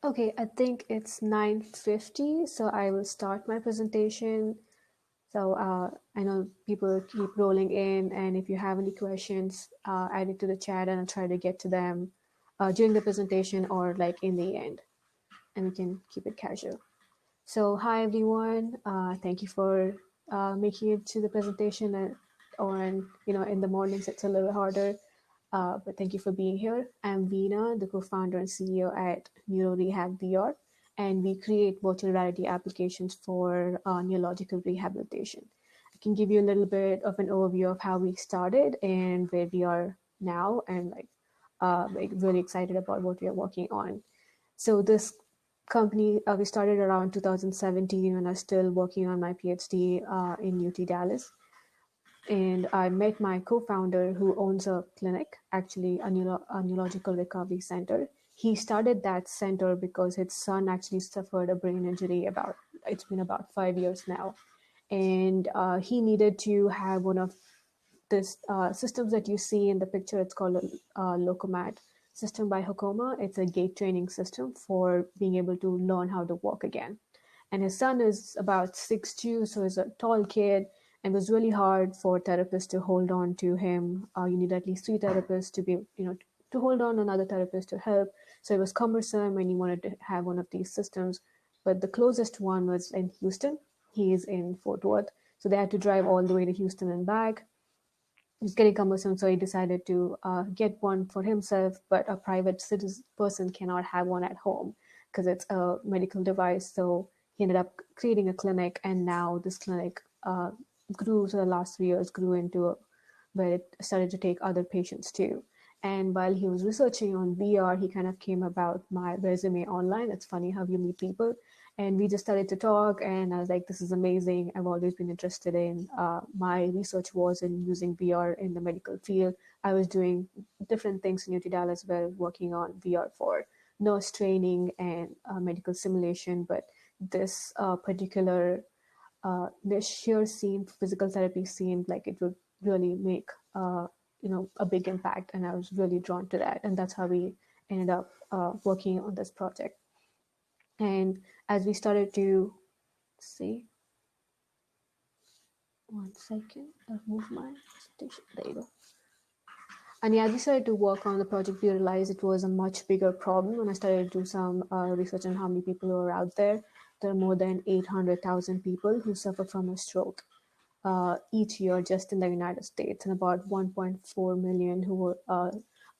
Okay, I think it's 9:50, so I will start my presentation. So I know people keep rolling in, and if you have any questions, add it to the chat, and I'll try to get to them during the presentation or like in the end, and we can keep it casual. So hi everyone, thank you for making it to the presentation, and or in the mornings it's a little harder, but thank you for being here. I'm Veena, the co-founder and CEO at Neuro Rehab VR, and we create virtual reality applications for neurological rehabilitation. I can give you a little bit of an overview of how we started and where we are now, and like really excited about what we are working on. So this company, we started around 2017 when I was still working on my PhD in UT Dallas. And I met my co-founder who owns a clinic, actually a neurological recovery center. He started that center because his son actually suffered a brain injury it's been about 5 years now. And he needed to have one of this systems that you see in the picture. It's called a Locomat system by Hokoma. It's a gait training system for being able to learn how to walk again. And his son is about 6'2", so he's a tall kid, and it was really hard for therapists to hold on to him. You need at least 3 therapists to be, to hold on another therapist to help. So it was cumbersome, and he wanted to have one of these systems. But the closest one was in Houston. He is in Fort Worth, so they had to drive all the way to Houston and back. It's getting cumbersome, so he decided to get one for himself, but a private citizen person cannot have one at home because it's a medical device. So he ended up creating a clinic, and now this clinic grew, so the last 3 years grew into where it started to take other patients too. And while he was researching on VR, he kind of came about my resume online. It's funny how you meet people. And we just started to talk, and I was like, this is amazing. I've always been interested in, my research was in using VR in the medical field. I was doing different things in UT Dallas where I was working on VR for nurse training and medical simulation. But this particular niche here seemed, physical therapy seemed like it would really make, a big impact. And I was really drawn to that. And that's how we ended up working on this project. And as we started to see, one second, I'll move my presentation. There you go. And yeah, as we started to work on the project, we realized it was a much bigger problem. When I started to do some research on how many people are out there, there are more than 800,000 people who suffer from a stroke each year just in the United States, and about 1.4 million who were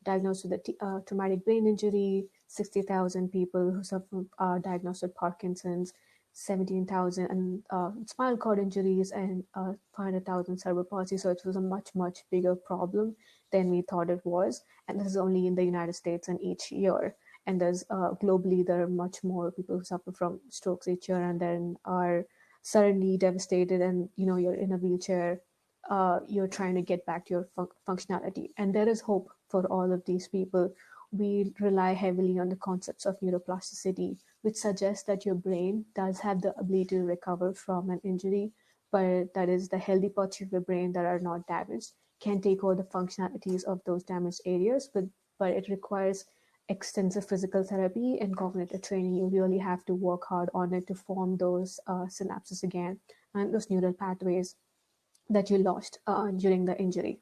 diagnosed with a traumatic brain injury, 60,000 people who suffer diagnosed with Parkinson's, 17,000 and spinal cord injuries, and 500,000 cerebral palsy. So it was a much, much bigger problem than we thought it was. And this is only in the United States and each year. And there's globally, there are much more people who suffer from strokes each year and then are suddenly devastated, and you're in a wheelchair, you're trying to get back to your functionality. And there is hope for all of these people. We rely heavily on the concepts of neuroplasticity, which suggests that your brain does have the ability to recover from an injury, but that is the healthy parts of your brain that are not damaged can take over the functionalities of those damaged areas, but it requires extensive physical therapy and cognitive training. You really have to work hard on it to form those synapses again and those neural pathways that you lost during the injury.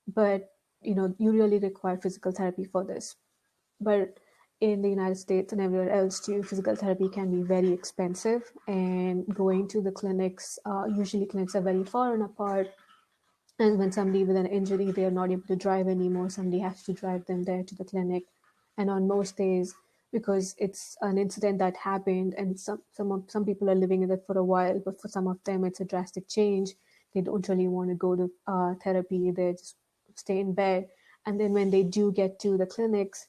But you really require physical therapy for this. But in the United States and everywhere else too, physical therapy can be very expensive, and going to the clinics, usually clinics are very far and apart. And when somebody with an injury, they are not able to drive anymore, somebody has to drive them there to the clinic. And on most days, because it's an incident that happened, and some people are living with it for a while, but for some of them, it's a drastic change. They don't really want to go to therapy. They just stay in bed. And then when they do get to the clinics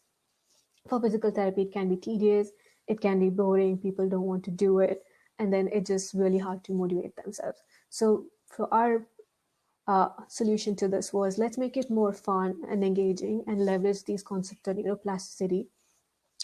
for physical therapy, it can be tedious. It can be boring. People don't want to do it. And then it's just really hard to motivate themselves. So for our solution to this was, let's make it more fun and engaging and leverage these concepts of neuroplasticity,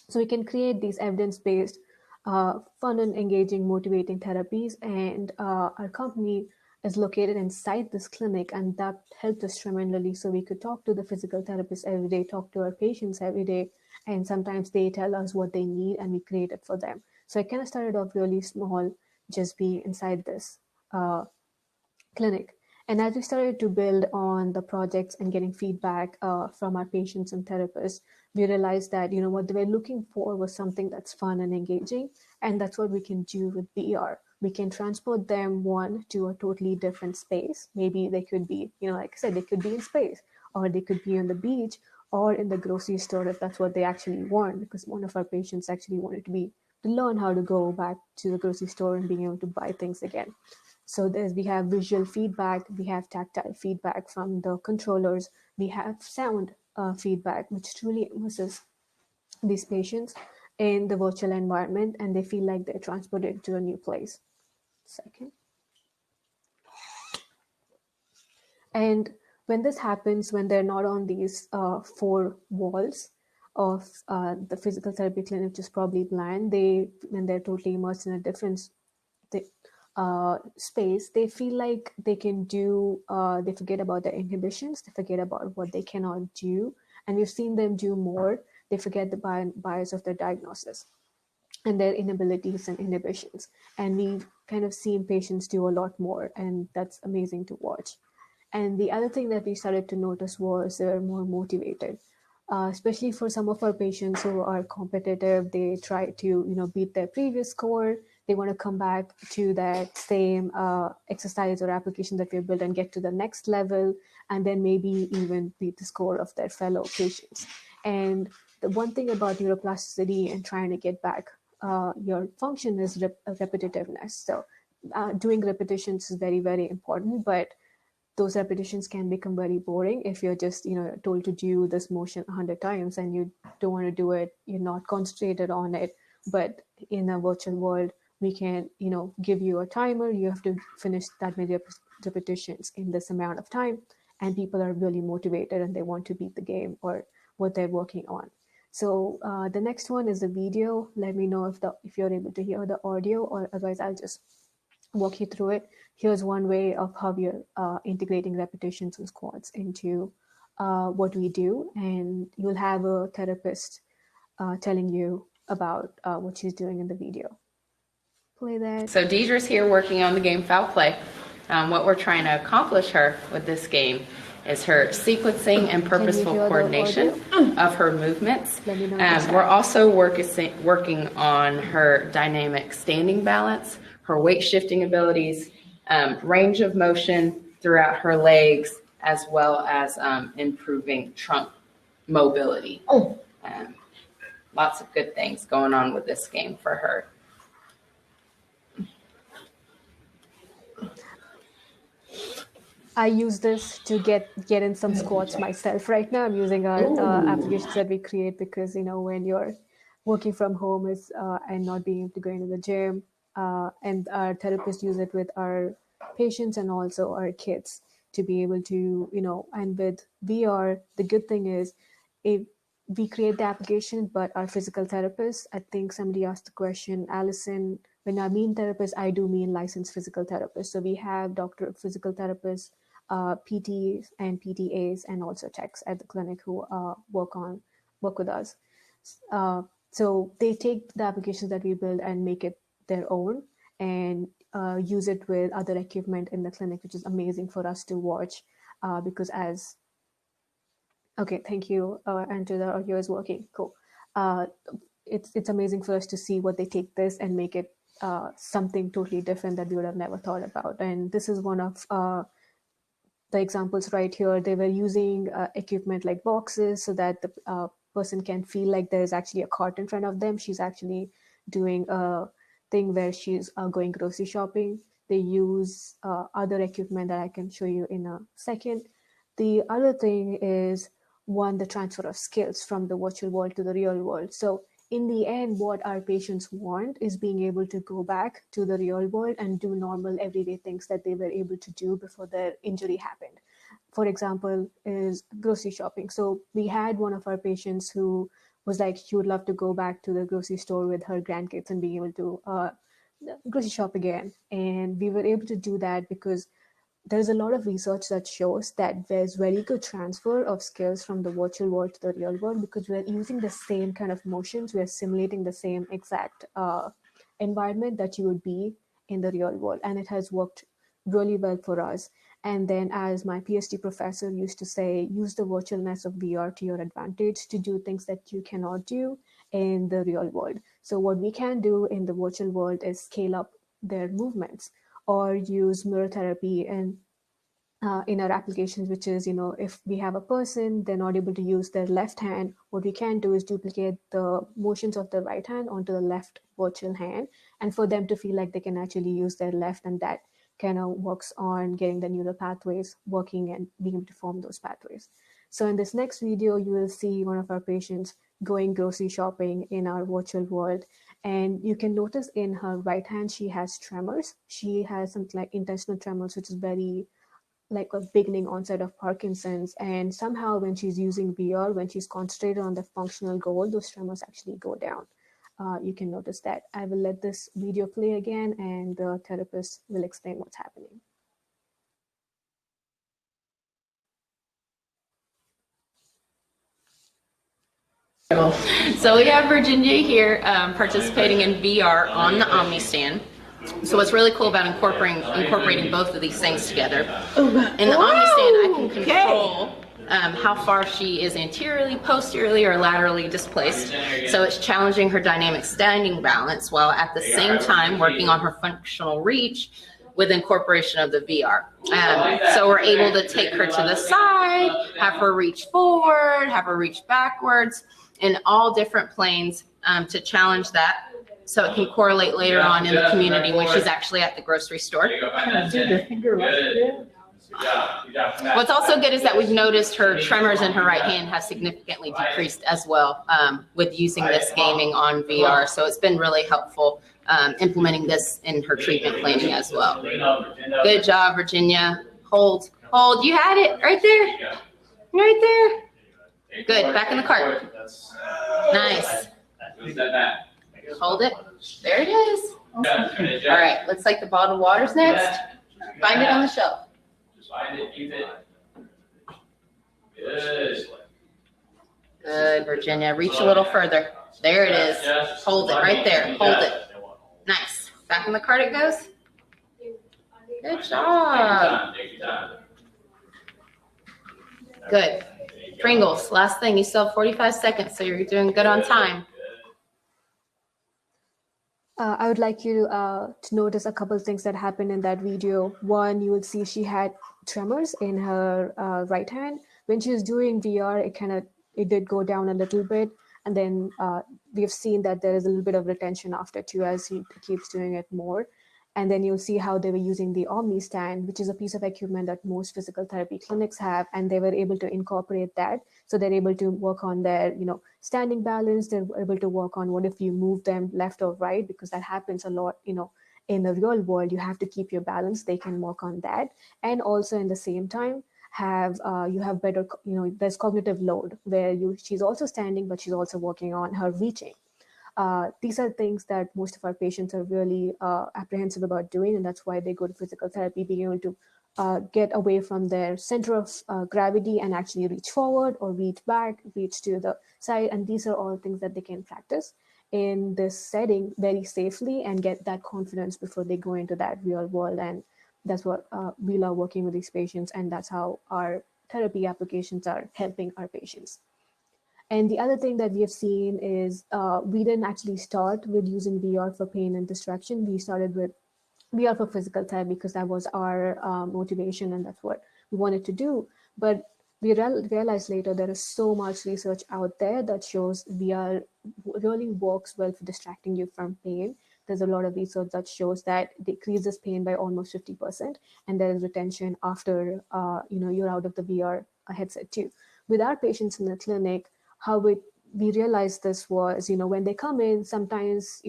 so we can create these evidence-based, fun and engaging, motivating therapies. And our company is located inside this clinic, and that helped us tremendously. So we could talk to the physical therapists every day, talk to our patients every day, and sometimes they tell us what they need and we create it for them. So I kind of started off really small, just being inside this clinic. And as we started to build on the projects and getting feedback from our patients and therapists, we realized that, you know, what they were looking for was something that's fun and engaging. And that's what we can do with VR. We can transport them, one, to a totally different space. Maybe they could be, you know, like I said, they could be in space, or they could be on the beach, or in the grocery store if that's what they actually want. Because one of our patients actually wanted to learn how to go back to the grocery store and being able to buy things again. So we have visual feedback, we have tactile feedback from the controllers, we have sound feedback, which truly immerses these patients in the virtual environment, and they feel like they're transported to a new place. Second. And when this happens, when they're not on these four walls of the physical therapy clinic, which is probably bland, when they're totally immersed in a different space, they feel like they can do, they forget about their inhibitions, they forget about what they cannot do. And we've seen them do more. They forget the bias of their diagnosis and their inabilities and inhibitions. And we've kind of seen patients do a lot more, and that's amazing to watch. And the other thing that we started to notice was they were more motivated, especially for some of our patients who are competitive. They try to, you know, beat their previous score. They want to come back to that same exercise or application that we built and get to the next level, and then maybe even beat the score of their fellow patients. And the one thing about neuroplasticity and trying to get back your function is repetitiveness. So doing repetitions is very, very important, but those repetitions can become very boring if you're just, you know, told to do this motion 100 times and you don't want to do it, you're not concentrated on it. But in a virtual world, we can, you know, give you a timer, you have to finish that many repetitions in this amount of time, and people are really motivated and they want to beat the game or what they're working on. So the next one is the video. Let me know if you're able to hear the audio, or otherwise I'll just walk you through it. Here's one way of how we're integrating repetitions and squats into what we do. And you'll have a therapist telling you about what she's doing in the video. Play that. So Deidre's here working on the game Foul Play. What we're trying to accomplish her with this game is her sequencing and purposeful coordination of her movements. We're also working on her dynamic standing balance, her weight shifting abilities, range of motion throughout her legs, as well as improving trunk mobility. Lots of good things going on with this game for her. I use this to get in some squats myself. Right now, I'm using our applications that we create because, you know, when you're working from home and not being able to go into the gym, and our therapists use it with our patients and also our kids to be able to, you know, and with VR, the good thing is if we create the application, but our physical therapists, I think somebody asked the question, Allison, when I mean therapist, I do mean licensed physical therapists. So we have doctor of physical therapists, PTs and PTAs, and also techs at the clinic who work with us. So they take the applications that we build and make it their own and use it with other equipment in the clinic, which is amazing for us to watch because okay, thank you, Andrew, the audio is working, cool. It's amazing for us to see what they take this and make it something totally different that we would have never thought about. And this is one of the examples right here. They were using equipment like boxes so that the person can feel like there's actually a cart in front of them. She's actually doing a thing where she's going grocery shopping. They use other equipment that I can show you in a second. The other thing is, one, the transfer of skills from the virtual world to the real world. So in the end, what our patients want is being able to go back to the real world and do normal everyday things that they were able to do before their injury happened. For example, is grocery shopping. So we had one of our patients who was like, she would love to go back to the grocery store with her grandkids and be able to grocery shop again. And we were able to do that because there's a lot of research that shows that there's very good transfer of skills from the virtual world to the real world, because we're using the same kind of motions, we're simulating the same exact environment that you would be in the real world, and it has worked really well for us. And then, as my PhD professor used to say, use the virtualness of VR to your advantage to do things that you cannot do in the real world. So what we can do in the virtual world is scale up their movements, or use mirror therapy and in our applications, which is, if we have a person, they're not able to use their left hand, what we can do is duplicate the motions of the right hand onto the left virtual hand, and for them to feel like they can actually use their left, and that kind of works on getting the neural pathways working and being able to form those pathways. So in this next video, you will see one of our patients going grocery shopping in our virtual world. And you can notice in her right hand, she has tremors. She has something like intentional tremors, which is very like a beginning onset of Parkinson's. And somehow when she's using VR, when she's concentrated on the functional goal, those tremors actually go down. You can notice that. I will let this video play again, and the therapist will explain what's happening. So we have Virginia here participating in VR on the OmniStand. So what's really cool about incorporating both of these things together, in the OmniStand I can control how far she is anteriorly, posteriorly, or laterally displaced. So it's challenging her dynamic standing balance while at the same time working on her functional reach with incorporation of the VR. So we're able to take her to the side, have her reach forward, have her reach backwards, in all different planes to challenge that, so it can correlate later on in the community when she's actually at the grocery store. What's also good is that we've noticed her tremors in her right hand have significantly decreased as well with using this gaming on VR. So it's been really helpful implementing this in her treatment planning as well. Good job, Virginia. Hold. You had it right there. Right there. Good. Back in the cart. Nice. Hold it. There it is. All right. Looks like the bottled water's next. Find it on the shelf. Just find it. Keep it. Good. Good, Virginia. Reach a little further. There it is. Hold it right there. Hold it. Nice. Back in the cart it goes. Good job. Good. Pringles, last thing. You still have 45 seconds, so you're doing good on time. I would like you to notice a couple of things that happened in that video. One, you would see she had tremors in her right hand. When she was doing VR, it did go down a little bit. And then we've seen that there is a little bit of retention after too, as he keeps doing it more. And then you'll see how they were using the OmniStand, which is a piece of equipment that most physical therapy clinics have, and they were able to incorporate that. So they're able to work on their, standing balance. They're able to work on what if you move them left or right, because that happens a lot, in the real world. You have to keep your balance. They can work on that. And also in the same time, you have better, there's cognitive load where she's also standing, but she's also working on her reaching. These are things that most of our patients are really apprehensive about doing, and that's why they go to physical therapy, being able to get away from their center of gravity and actually reach forward or reach back, reach to the side. And these are all things that they can practice in this setting very safely and get that confidence before they go into that real world. And that's what we love working with these patients, and that's how our therapy applications are helping our patients. And the other thing that we have seen is we didn't actually start with using VR for pain and distraction. We started with VR for physical therapy because that was our motivation and that's what we wanted to do. But we realized later there is so much research out there that shows VR really works well for distracting you from pain. There's a lot of research that shows that it decreases pain by almost 50%, and there is retention after you're out of the VR headset too. With our patients in the clinic, we realized this was, when they come in, sometimes,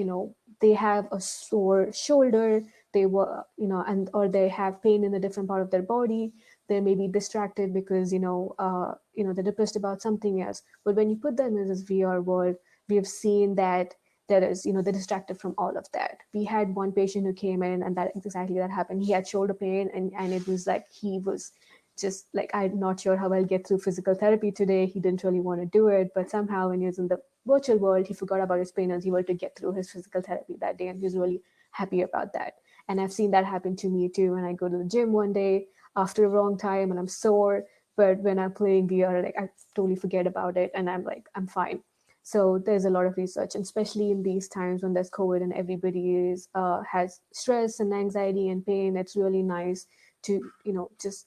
they have a sore shoulder, they were, or they have pain in a different part of their body. They may be distracted because, they're depressed about something else. But when you put them in this VR world, we have seen that there is, they're distracted from all of that. We had one patient who came in, and that exactly that happened. He had shoulder pain, and it was like he was just like, I'm not sure how I'll get through physical therapy today. He didn't really want to do it, but somehow when he was in the virtual world, he forgot about his pain and he wanted to get through his physical therapy that day, and he was really happy about that. And I've seen that happen to me too. When I go to the gym one day after a wrong time and I'm sore, but when I'm playing VR, like I totally forget about it and I'm like, I'm fine. So there's a lot of research, and especially in these times when there's COVID and everybody is has stress and anxiety and pain, it's really nice to just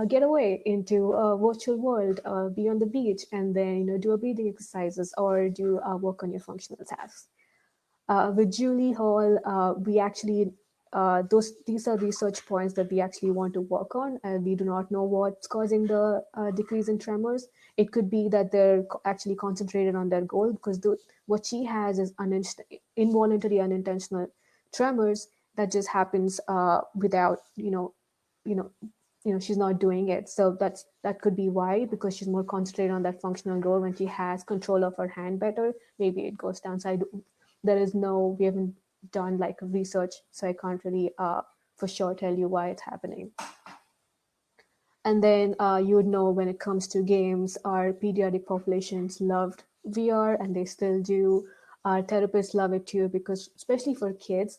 get away into a virtual world, be on the beach, and then do a breathing exercises or do work on your functional tasks. With Julie Hall, we actually these are research points that we actually want to work on, and we do not know what's causing the decrease in tremors. It could be that they're actually concentrated on their goal, because what she has is involuntary, unintentional tremors that just happens without you know she's not doing it. So that could be why, because she's more concentrated on that functional goal. When she has control of her hand better, maybe it goes down. So we haven't done like research, so I can't really for sure tell you why it's happening. And then you would know, when it comes to games, our pediatric populations loved VR, and they still do. Our therapists love it too, because especially for kids,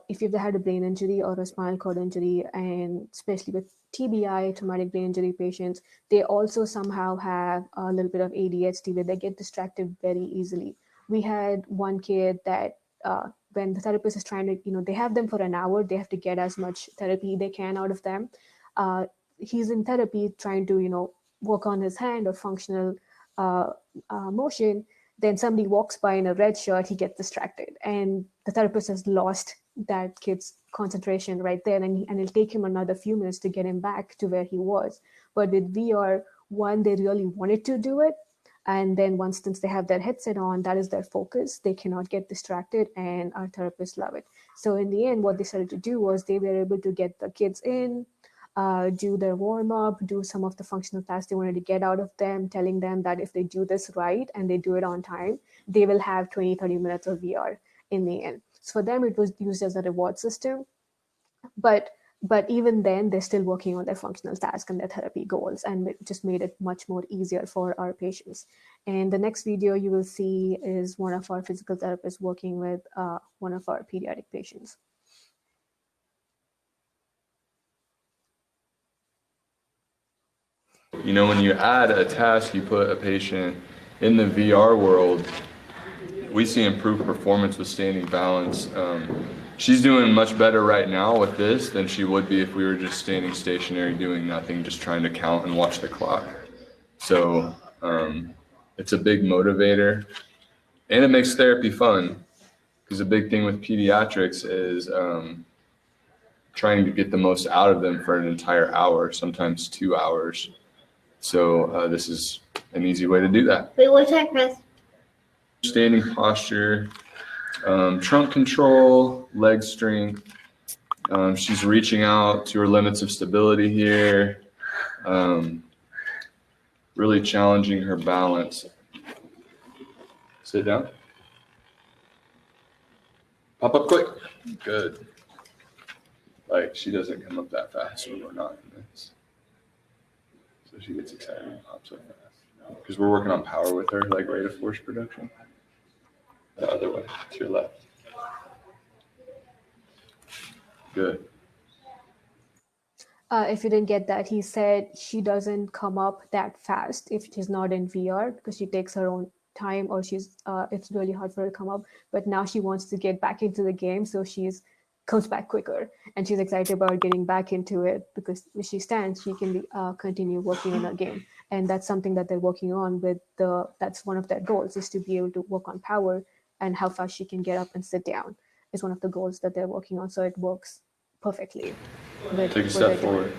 if you've had a brain injury or a spinal cord injury, and especially with TBI, traumatic brain injury patients, they also somehow have a little bit of ADHD where they get distracted very easily. We had one kid that when the therapist is trying to, they have them for an hour, they have to get as much therapy they can out of them. Uh, he's in therapy trying to work on his hand or functional uh, motion. Then somebody walks by in a red shirt, he gets distracted, and the therapist has lost that kid's concentration right there, and it'll take him another few minutes to get him back to where he was. But with VR, one, they really wanted to do it, and then once since they have their headset on, that is their focus, they cannot get distracted, and our therapists love it. So in the end, what they started to do was they were able to get the kids in, do their warm up, do some of the functional tasks they wanted to get out of them, telling them that if they do this right and they do it on time, they will have 20, 30 minutes of VR in the end. So for them, it was used as a reward system. But even then, they're still working on their functional task and their therapy goals, and it just made it much more easier for our patients. And the next video you will see is one of our physical therapists working with one of our pediatric patients. When you add a task, you put a patient in the VR world, we see improved performance with standing balance. She's doing much better right now with this than she would be if we were just standing stationary doing nothing, just trying to count and watch the clock. So it's a big motivator, and it makes therapy fun, because the big thing with pediatrics is trying to get the most out of them for an entire hour, sometimes 2 hours. So this is an easy way to do that. Wait, what's that, Chris? Standing posture, trunk control, leg strength. She's reaching out to her limits of stability here, really challenging her balance. Sit down. Pop up quick. Good. Like, she doesn't come up that fast when we're not in this. So she gets excited and pops up fast. Because we're working on power with her, like rate of force production. The other way, to your left. Good. If you didn't get that, he said she doesn't come up that fast if she's not in VR, because she takes her own time, or it's really hard for her to come up. But now she wants to get back into the game, so she's comes back quicker, and she's excited about getting back into it, because if she stands, she can continue working in her game, and that's something that they're working on with that's one of their goals, is to be able to work on power, and how fast she can get up and sit down is one of the goals that they're working on. So it works perfectly. Take a step forward.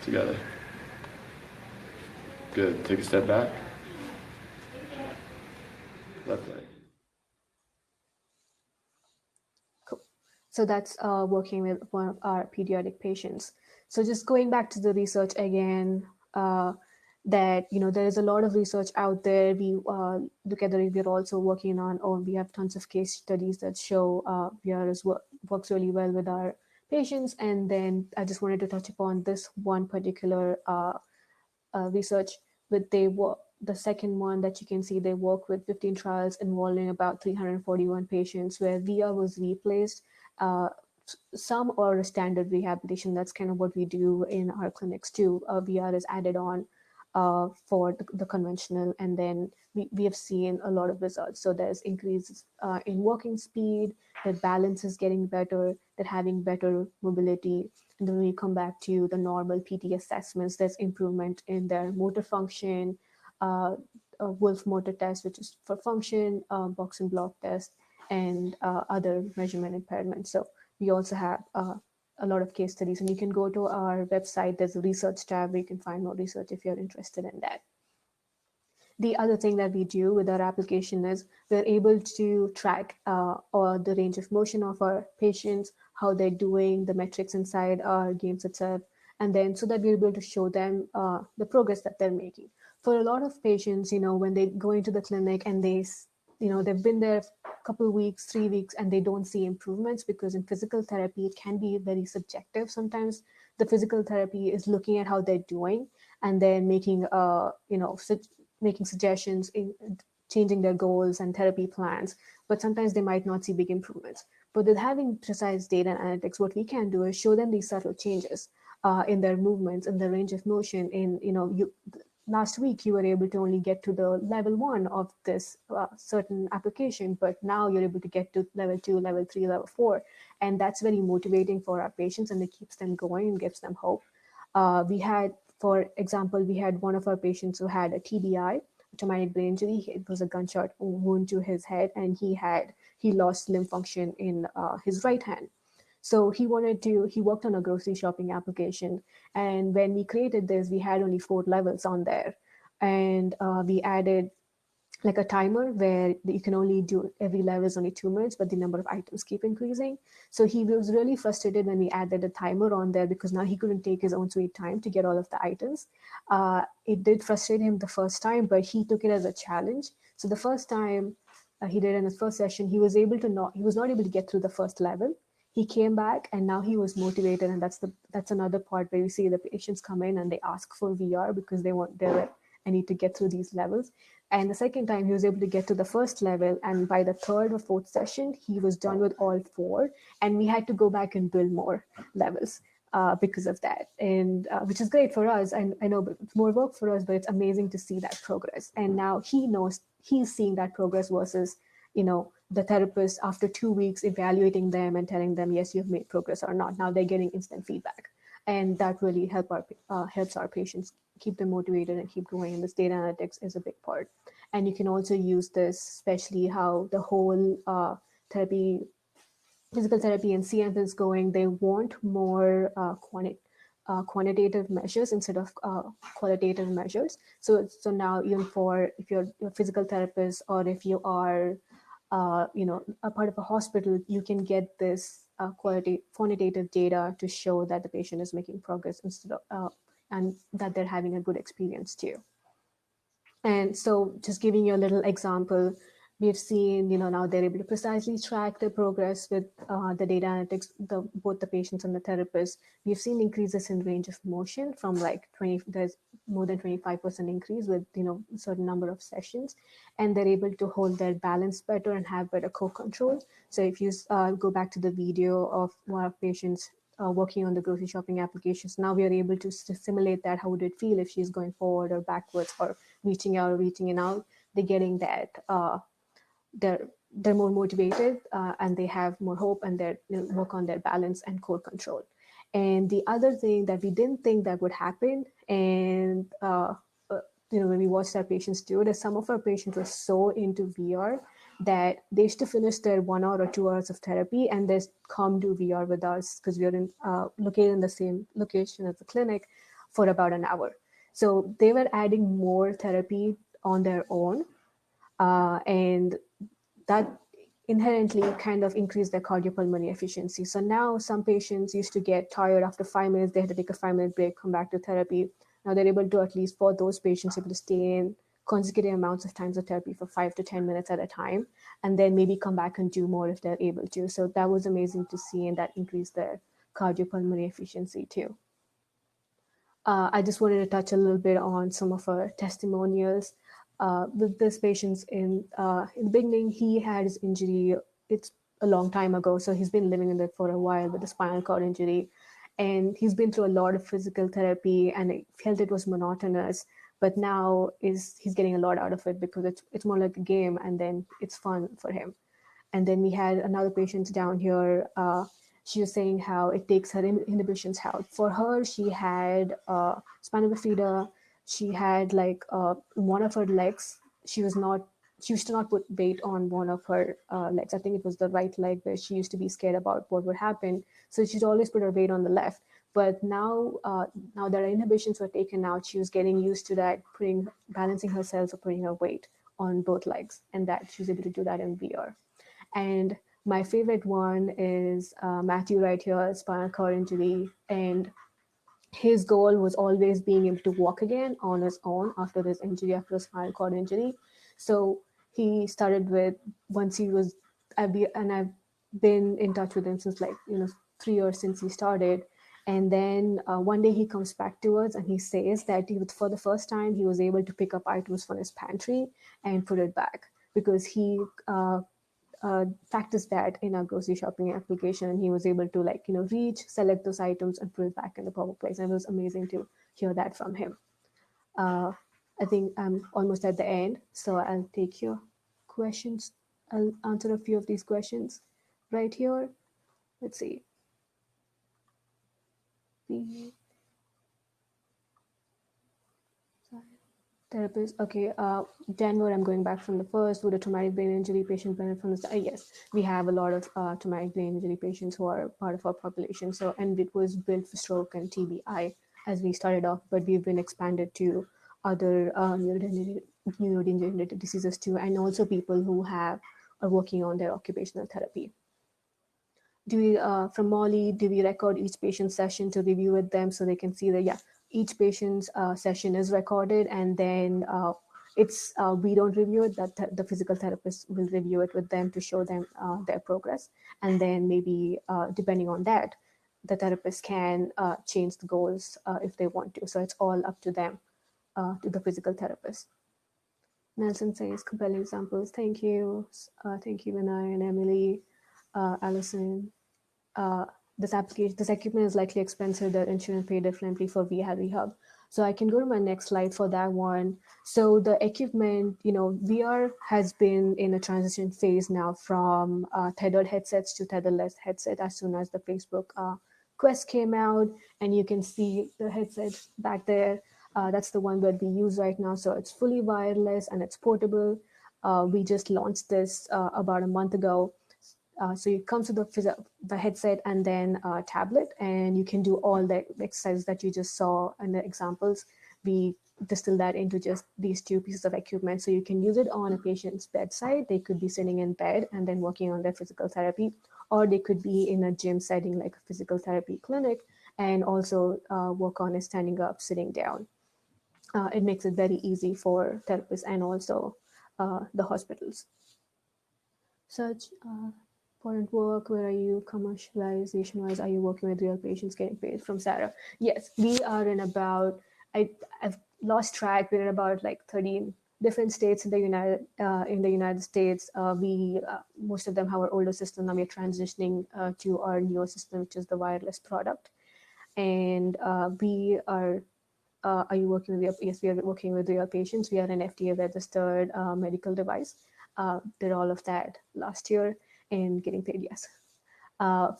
Together. Good. Take a step back. Left leg. Cool. So that's working with one of our pediatric patients. So just going back to the research again, that there is a lot of research out there. We together we're also working on, or we have tons of case studies that show VRS works really well with our patients. And then I just wanted to touch upon this one particular research with the second one that you can see. They work with 15 trials involving about 341 patients where VR was replaced uh, some or a standard rehabilitation. That's kind of what we do in our clinics too. VR is added on for the conventional, and then we have seen a lot of results. So there's increases in walking speed, that balance is getting better, that having better mobility. And then when we come back to the normal PT assessments, there's improvement in their motor function, Wolf motor test, which is for function, box and block test, and other measurement impairments. So we also have a lot of case studies, and you can go to our website. There's a research tab where you can find more research if you're interested in that. The other thing that we do with our application is we're able to track or the range of motion of our patients, how they're doing, the metrics inside our games itself, and then so that we're able to show them the progress that they're making. For a lot of patients, when they go into the clinic and they've been there a couple of weeks, 3 weeks, and they don't see improvements, because in physical therapy it can be very subjective. Sometimes the physical therapy is looking at how they're doing and then making suggestions in changing their goals and therapy plans, but sometimes they might not see big improvements. But with having precise data and analytics, what we can do is show them these subtle changes in their movements and the range of motion. Last week you were able to only get to the level 1 of this certain application, but now you're able to get to level 2, level 3, level 4, and that's very motivating for our patients, and it keeps them going and gives them hope. For example, we had one of our patients who had a TBI, traumatic brain injury. It was a gunshot wound to his head, and he lost limb function in his right hand. So he worked on a grocery shopping application. And when we created this, we had only 4 levels on there. And we added like a timer where you can only do every level is only 2 minutes, but the number of items keep increasing. So he was really frustrated when we added a timer on there, because now he couldn't take his own sweet time to get all of the items. It did frustrate him the first time, but he took it as a challenge. So the first time he did in his first session, he was not able to get through the first level. He came back and now he was motivated, and that's another part where we see the patients come in and they ask for VR because they're like, I need to get through these levels. And the second time he was able to get to the first level, and by the third or fourth session he was done with all 4, and we had to go back and build more levels because of that. And which is great for us. I know it's more work for us, but it's amazing to see that progress. And now he knows he's seeing that progress versus the therapist after 2 weeks evaluating them and telling them, yes, you've made progress or not. Now they're getting instant feedback, and that really helps our patients keep them motivated and keep going. And this data analytics is a big part. And you can also use this, especially how the whole therapy, physical therapy and CM is going. They want more quantitative measures instead of qualitative measures. So now, even for if you're a physical therapist, or if you are a part of a hospital, you can get this quantitative data to show that the patient is making progress instead of and that they're having a good experience too. And so, just giving you a little example, we've seen, now they're able to precisely track the progress with the data analytics, both the patients and the therapist. We've seen increases in range of motion from like 20, there's more than 25% increase with, a certain number of sessions. And they're able to hold their balance better and have better core control. So if you go back to the video of one of patients working on the grocery shopping applications, now we are able to simulate that. How would it feel if she's going forward or backwards, or reaching out or reaching in out? They're getting that. They're more motivated, and they have more hope, and they work on their balance and core control. And the other thing that we didn't think that would happen, and when we watched our patients do it, is some of our patients were so into VR that they used to finish their 1 hour or 2 hours of therapy and they come do VR with us, because we are located in the same location as the clinic, for about an hour. So they were adding more therapy on their own, and that inherently kind of increased their cardiopulmonary efficiency. So now some patients used to get tired after 5 minutes. They had to take a 5-minute break, come back to therapy. Now they're able to, at least for those patients, able to stay in consecutive amounts of times of therapy for 5 to 10 minutes at a time, and then maybe come back and do more if they're able to. So that was amazing to see, and that increased their cardiopulmonary efficiency too. I just wanted to touch a little bit on some of our testimonials. With this patient in the beginning, he had his injury. It's a long time ago, so he's been living with it for a while with a spinal cord injury, and he's been through a lot of physical therapy, and I felt it was monotonous. But now is he's getting a lot out of it because it's more like a game, and then it's fun for him. And then we had another patient down here. She was saying how it takes her inhibitions out. For her, she had spinal bifida. She had like one of her legs. She was not. She used to not put weight on one of her legs. I think it was the right leg where she used to be scared about what would happen. So she'd always put her weight on the left. But now that her inhibitions were taken out, she was getting used to that, balancing herself or putting her weight on both legs, and that she was able to do that in VR. And my favorite one is Matthew right here, spinal cord injury. And his goal was always being able to walk again on his own after this injury, after a spinal cord injury. So he started with, once he was, I've been in touch with him since, like, 3 years since he started. And then one day he comes back to us and he says that for the first time, he was able to pick up items from his pantry and put it back, because he practiced that in our grocery shopping application, and he was able to, like, reach, select those items and put it back in the proper place. And it was amazing to hear that from him. I think I'm almost at the end, so I'll take your questions. I'll answer a few of these questions right here. Let's see. The therapist. Okay, Denver, I'm going back from the first. Would a traumatic brain injury patient benefit from this? Yes, we have a lot of traumatic brain injury patients who are part of our population. So, and it was built for stroke and TBI as we started off, but we've been expanded to other neurodegenerative diseases too, and also people who are working on their occupational therapy. From Molly, do we record each patient's session to review with them so they can see that, yeah, each patient's session is recorded, and then we don't review it, that the physical therapist will review it with them to show them their progress. And then maybe depending on that, the therapist can change the goals if they want to. So it's all up to them, to the physical therapist. Nelson says, compelling examples. Thank you. Thank you, Vinay and Emily, Allison. This equipment is likely expensive. The insurance pay differently for VR rehab. So I can go to my next slide for that one. So the equipment, VR has been in a transition phase now from tethered headsets to tetherless headset as soon as the Facebook Quest came out, and you can see the headset back there. That's the one that we use right now. So it's fully wireless and it's portable. We just launched this about a month ago. So it comes with the headset and then a tablet, and you can do all the exercises that you just saw in the examples. We distill that into just these two pieces of equipment. So you can use it on a patient's bedside. They could be sitting in bed and then working on their physical therapy, or they could be in a gym setting like a physical therapy clinic and also work on it standing up, sitting down. It makes it very easy for therapists and also the hospitals. Such important work. Where are you commercialization wise? Are you working with real patients getting paid? From Sarah. Yes, we are in about, I've lost track. We're in about like 13 different states in the United States. We most of them have our older system. Now we're transitioning to our newer system, which is the wireless product. And we are you working with yes, we are working with real patients. We are an FDA registered medical device. Did all of that last year and getting paid, yes.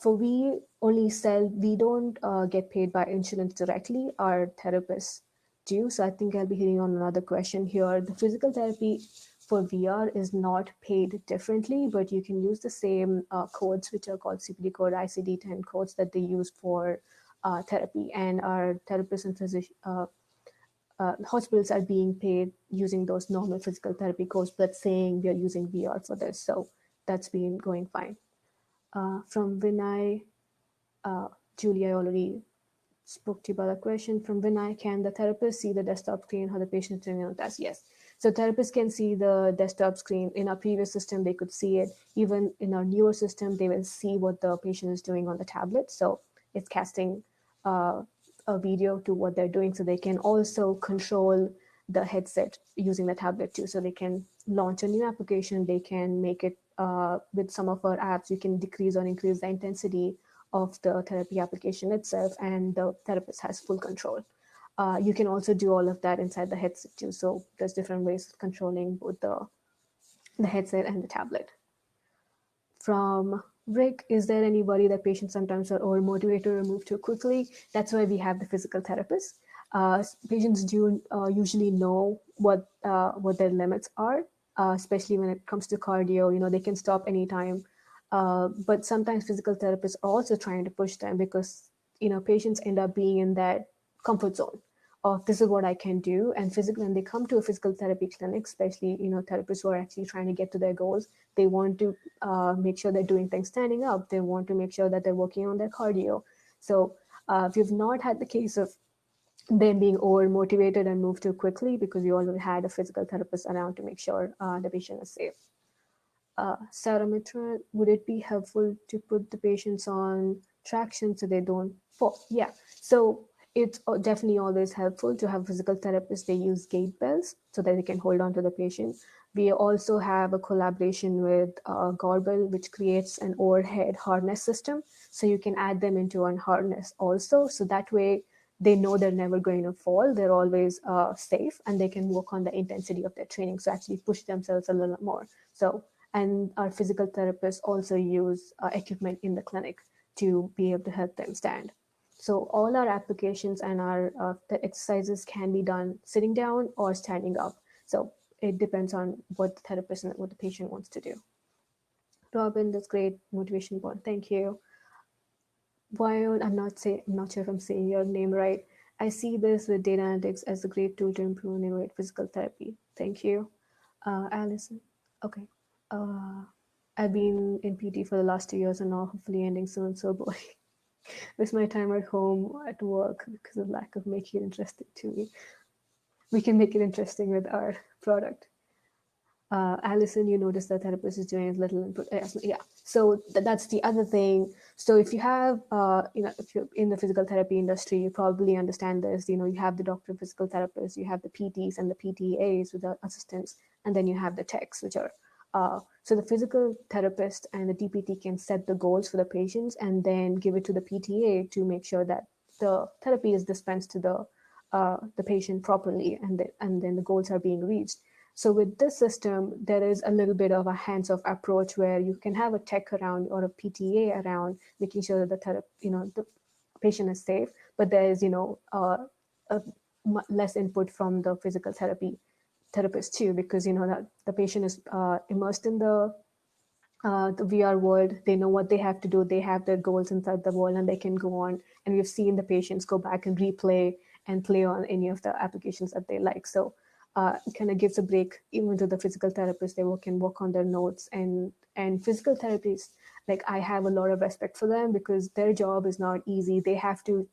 For we only we don't get paid by insurance directly. Our therapists do. So I think I'll be hitting on another question here. The physical therapy for VR is not paid differently, but you can use the same codes, which are called CPD code, ICD-10 codes that they use for therapy. And our therapists and hospitals are being paid using those normal physical therapy codes, but saying we are using VR for this. So that's been going fine. From Vinay, Julia, I already spoke to you about a question from Vinay. Can the therapist see the desktop screen how the patient is doing on the task? Yes. So therapists can see the desktop screen. In our previous system, they could see it. Even in our newer system, they will see what the patient is doing on the tablet. So it's casting uh, a video to what they're doing. So they can also control the headset using the tablet too. So they can launch a new application. They can make it with some of our apps. You can decrease or increase the intensity of the therapy application itself, and the therapist has full control. You can also do all of that inside the headset too. So there's different ways of controlling both the headset and the tablet. From Rick, is there any worry that patients sometimes are over motivated or move too quickly? That's why we have the physical therapist. Patients do usually know what their limits are, especially when it comes to cardio. You know, they can stop anytime. But sometimes physical therapists are also trying to push them because, you know, patients end up being in that comfort zone of this is what I can do. And physical, when they come to a physical therapy clinic, especially, you know, therapists who are actually trying to get to their goals, they want to make sure they're doing things standing up. They want to make sure that they're working on their cardio. So we've not had the case of them being over motivated and move too quickly because we already had a physical therapist around to make sure the patient is safe. Sarah Mitra, would it be helpful to put the patients on traction so they don't fall? Yeah. So it's definitely always helpful to have physical therapists. They use gait belts so that they can hold on to the patient. We also have a collaboration with Gorbel, which creates an overhead harness system. So you can add them into an harness also. So that way they know they're never going to fall. They're always safe and they can work on the intensity of their training. So actually push themselves a little more. So and our physical therapists also use equipment in the clinic to be able to help them stand. So all our applications and our the exercises can be done sitting down or standing up. So it depends on what the therapist and what the patient wants to do. Robin, that's great motivation point. Thank you. While I'm not sure if I'm saying your name right. I see this with data analytics as a great tool to improve and innovate physical therapy. Thank you. Allison. Okay. Uh, I've been in PT for the last 2 years and now hopefully ending soon. So boy, with my time at home at work because of lack of making it interesting to me. We can make it interesting with our product. Allison, you notice the therapist is doing little input. Yeah. So that's the other thing. So if you have, you know, if you're in the physical therapy industry, you probably understand this. You know, you have the doctor of physical therapists, you have the PTs and the PTAs with the assistants, and then you have the techs, which are so the physical therapist and the DPT can set the goals for the patients and then give it to the PTA to make sure that the therapy is dispensed to the patient properly, and then the goals are being reached. So with this system, there is a little bit of a hands-off approach where you can have a tech around or a PTA around, making sure that the patient is safe, but there is a less input from the physical therapist too, because you know that the patient is immersed in the VR world. They know what they have to do. They have their goals inside the world, and they can go on. And we've seen the patients go back and replay and play on any of the applications that they like. So it kind of gives a break even to the physical therapists. They can work on their notes, and physical therapists, like I have a lot of respect for them because their job is not easy. They have to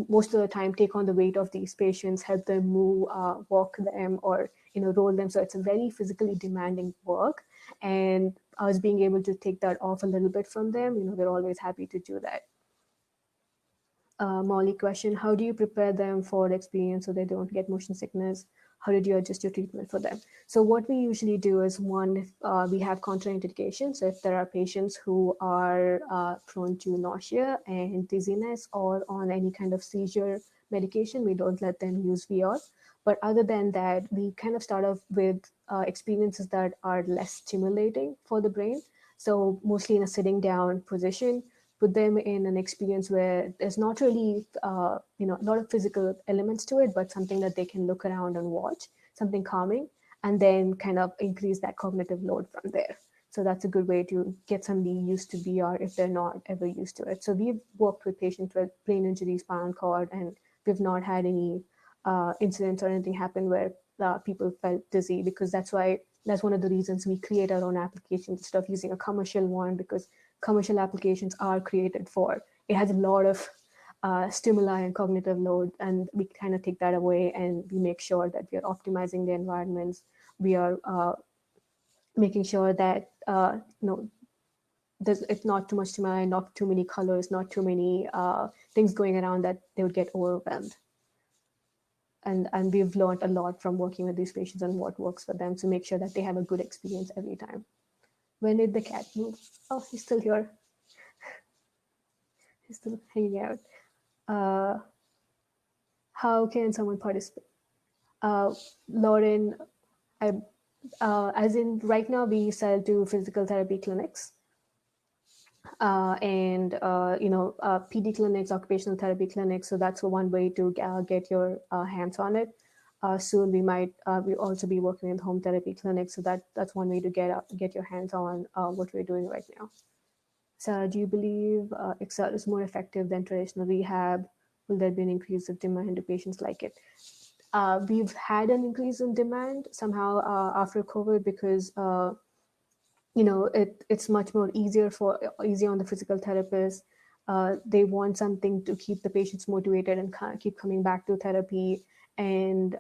most of the time take on the weight of these patients, help them move, walk them, or roll them. So it's a very physically demanding work, and us being able to take that off a little bit from them, we're always happy to do that. Molly question, how do you prepare them for the experience so they don't get motion sickness? How did you adjust your treatment for them? So what we usually do is, one, we have contraindications. So if there are patients who are prone to nausea and dizziness or on any kind of seizure medication, we don't let them use VR. But other than that, we kind of start off with experiences that are less stimulating for the brain. So mostly in a sitting down position, put them in an experience where there's not really a lot of physical elements to it, but something that they can look around and watch, something calming, and then kind of increase that cognitive load from there. So that's a good way to get somebody used to VR if they're not ever used to it. So we've worked with patients with brain injury, spinal cord, and we've not had any incidents or anything happen where people felt dizzy, because that's one of the reasons we create our own applications instead of using a commercial one, because commercial applications are created for, it has a lot of stimuli and cognitive load, and we kind of take that away, and we make sure that we are optimizing the environments. We are making sure that it's not too much stimuli, not too many colors, not too many things going around that they would get overwhelmed. And we've learned a lot from working with these patients and what works for them to make sure that they have a good experience every time. When did the cat move? Oh, he's still here. He's still hanging out. How can someone participate? Lauren, as in right now we sell to physical therapy clinics and PD clinics, occupational therapy clinics. So that's one way to get your hands on it. Soon we might we also be working with home therapy clinics. So that's one way to get your hands on what we're doing right now. So do you believe Excel is more effective than traditional rehab? Will there be an increase of demand? Do patients like it? We've had an increase in demand somehow after COVID because it's much more easier on the physical therapist. They want something to keep the patients motivated and keep coming back to therapy. And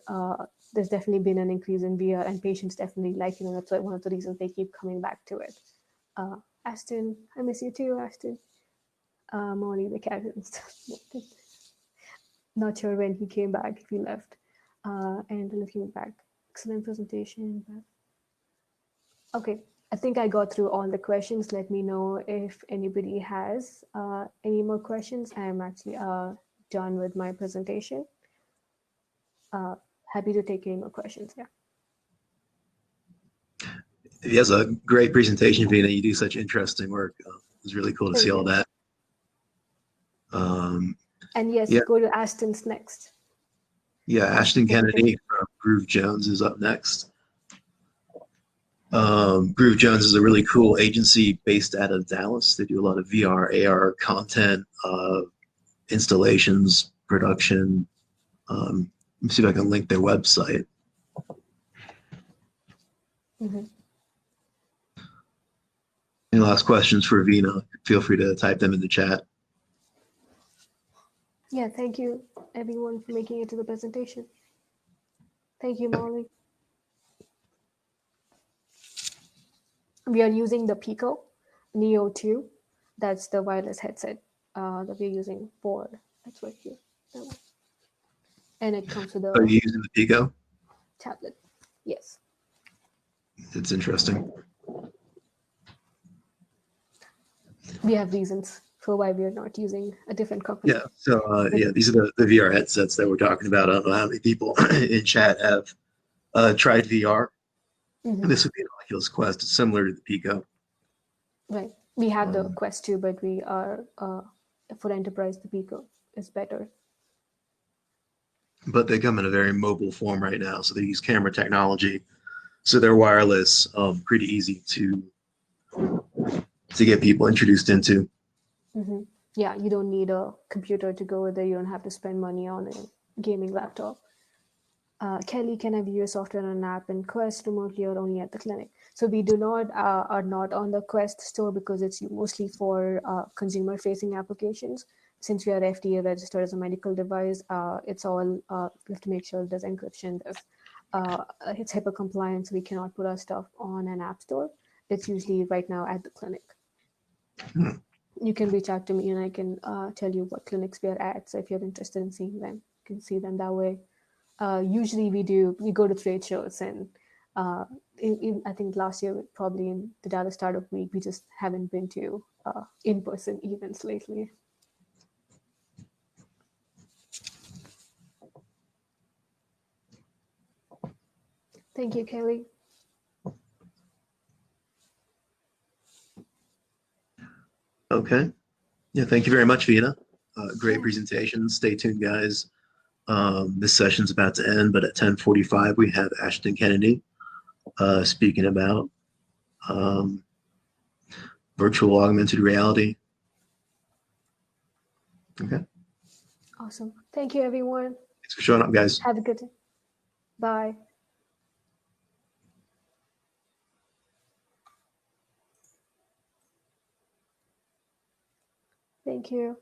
there's definitely been an increase in VR, and patients definitely like, that's one of the reasons they keep coming back to it. Ashton, I miss you too, Ashton. Molly, the cat and stuff. Not sure when he came back, if he left. And looking back, excellent presentation. Okay, I think I got through all the questions. Let me know if anybody has any more questions. I am actually done with my presentation. Happy to take any more questions. Yeah. He has a great presentation, Vina. You do such interesting work. It was really cool to see all that. And yes, go to Ashton's next. Yeah, Ashton Kennedy from Groove Jones is up next. Groove Jones is a really cool agency based out of Dallas. They do a lot of VR, AR content, installations, production. Let me see if I can link their website. Any last questions for Vina? Feel free to type them in the chat. Yeah, thank you everyone for making it to the presentation. Thank you, Molly. We are using the Pico Neo 2. That's the wireless headset that we're using for, that's right here. And it comes with a Are you using the Pico? tablet. Yes. It's interesting. We have reasons for why we are not using a different company. Yeah, so these are the VR headsets that we're talking about. I don't know how many people in chat have tried VR. This would be an Oculus Quest. It's similar to the Pico. Right. We have the Quest 2, but we are, for enterprise, the Pico is better. But they come in a very mobile form right now. So they use camera technology. So they're wireless, pretty easy to get people introduced into. Yeah, you don't need a computer to go with it. You don't have to spend money on a gaming laptop. Kelly, can I view your software on an app in Quest remotely or only at the clinic? So we do not are not on the Quest store because it's mostly for consumer-facing applications. Since we are FDA registered as a medical device, it's all we have to make sure there's encryption. It's HIPAA compliant, so we cannot put our stuff on an app store. It's usually right now at the clinic. You can reach out to me and I can tell you what clinics we are at. So if you're interested in seeing them, you can see them that way. Usually we go to trade shows, and I think last year, probably in the Dallas Startup Week, we just haven't been to in-person events lately. Thank you, Kelly. Okay. Yeah, thank you very much, Vina. Great presentation. Stay tuned, guys. This session's about to end, but at 10:45 we have Ashton Kennedy speaking about virtual augmented reality. Okay. Awesome. Thank you, everyone. Thanks for showing up, guys. Have a good day. Bye. Thank you.